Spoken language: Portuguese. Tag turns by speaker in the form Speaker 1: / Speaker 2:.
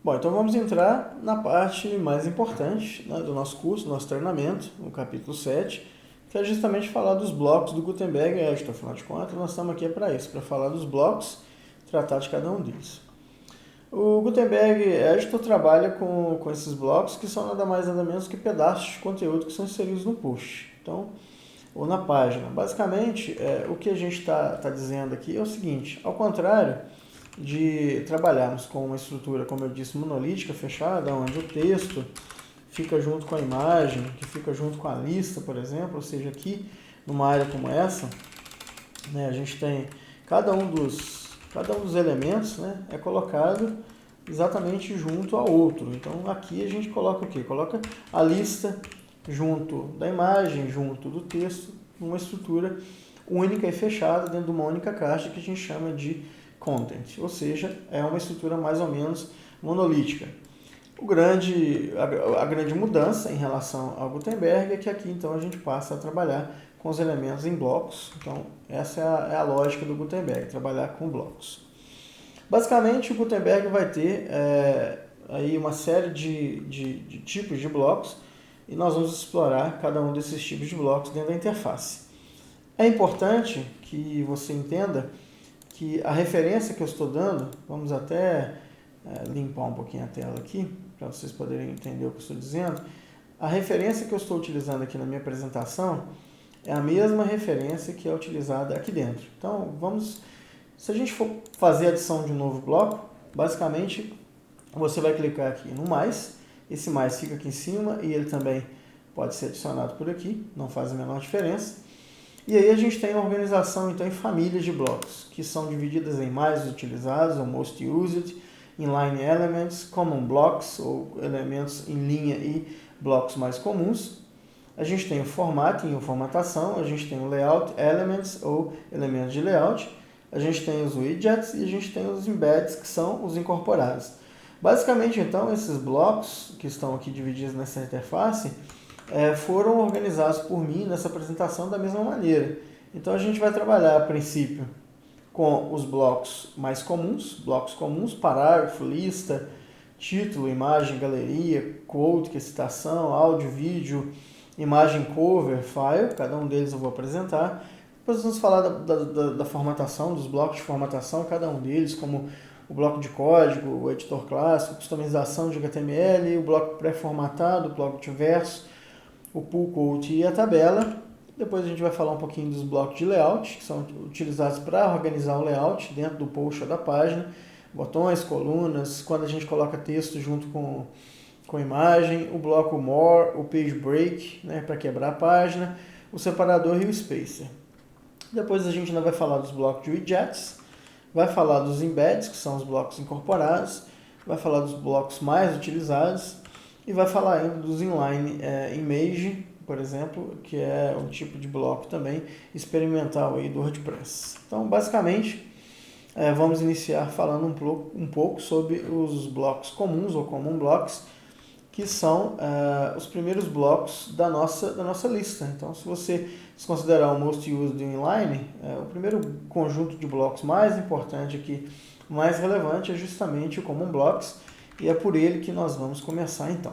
Speaker 1: Bom, então vamos entrar na parte mais importante, né, do nosso curso, do nosso treinamento, no capítulo 7, que é justamente falar dos blocos do Gutenberg Editor. Afinal de contas, nós estamos aqui para isso, para falar dos blocos, tratar de cada um deles. O Gutenberg Editor trabalha com esses blocos que são nada mais nada menos que pedaços de conteúdo que são inseridos no post. Então, ou na página. Basicamente, o que a gente está dizendo aqui é o seguinte: ao contrário de trabalharmos com uma estrutura, como eu disse, monolítica, fechada, onde o texto fica junto com a imagem, que fica junto com a lista, por exemplo, ou seja, aqui numa área como essa, né, a gente tem cada um dos elementos, né, é colocado exatamente junto ao outro. Então aqui a gente coloca o quê? Coloca a lista junto da imagem, junto do texto, numa estrutura única e fechada dentro de uma única caixa que a gente chama de content, ou seja, é uma estrutura mais ou menos monolítica. A grande mudança em relação ao Gutenberg é que aqui então a gente passa a trabalhar com os elementos em blocos. Então essa é a lógica do Gutenberg, trabalhar com blocos. Basicamente o Gutenberg vai ter aí uma série de tipos de blocos e nós vamos explorar cada um desses tipos de blocos dentro da interface. É importante que você entenda que a referência que eu estou dando, vamos até limpar um pouquinho a tela aqui, para vocês poderem entender o que eu estou dizendo. A referência que eu estou utilizando aqui na minha apresentação é a mesma referência que é utilizada aqui dentro. Então, se a gente for fazer a adição de um novo bloco, basicamente você vai clicar aqui no mais, esse mais fica aqui em cima e ele também pode ser adicionado por aqui, não faz a menor diferença. E aí a gente tem a organização então em famílias de blocos, que são divididas em mais utilizados, ou most used, inline elements, common blocks, ou elementos em linha e blocos mais comuns. A gente tem o formatting, ou formatação, a gente tem o layout elements, ou elementos de layout, a gente tem os widgets e a gente tem os embeds, que são os incorporados. Basicamente, então, esses blocos que estão aqui divididos nessa interface foram organizados por mim nessa apresentação da mesma maneira. Então, a gente vai trabalhar, a princípio, com os blocos mais comuns, parágrafo, lista, título, imagem, galeria, quote, que é citação, áudio, vídeo, imagem, cover, file, cada um deles eu vou apresentar. Depois vamos falar da formatação, dos blocos de formatação, cada um deles, como o bloco de código, o editor clássico, customização de HTML, o bloco pré-formatado, o bloco de verso, o pull quote e a tabela. Depois a gente vai falar um pouquinho dos blocos de layout, que são utilizados para organizar o layout dentro do post ou da página, botões, colunas, quando a gente coloca texto junto com imagem, o bloco more, o page break, né, para quebrar a página, o separador e o spacer. Depois a gente ainda vai falar dos blocos de widgets, vai falar dos embeds, que são os blocos incorporados, vai falar dos blocos mais utilizados e vai falar ainda dos inline image, por exemplo, que é um tipo de bloco também experimental aí do WordPress. Então, basicamente, vamos iniciar falando um pouco sobre os blocos comuns ou common blocks, que são os primeiros blocos da nossa lista. Então, se você considerar o most used inline, o primeiro conjunto de blocos mais importante aqui, mais relevante, é justamente o common blocks, e é por ele que nós vamos começar então.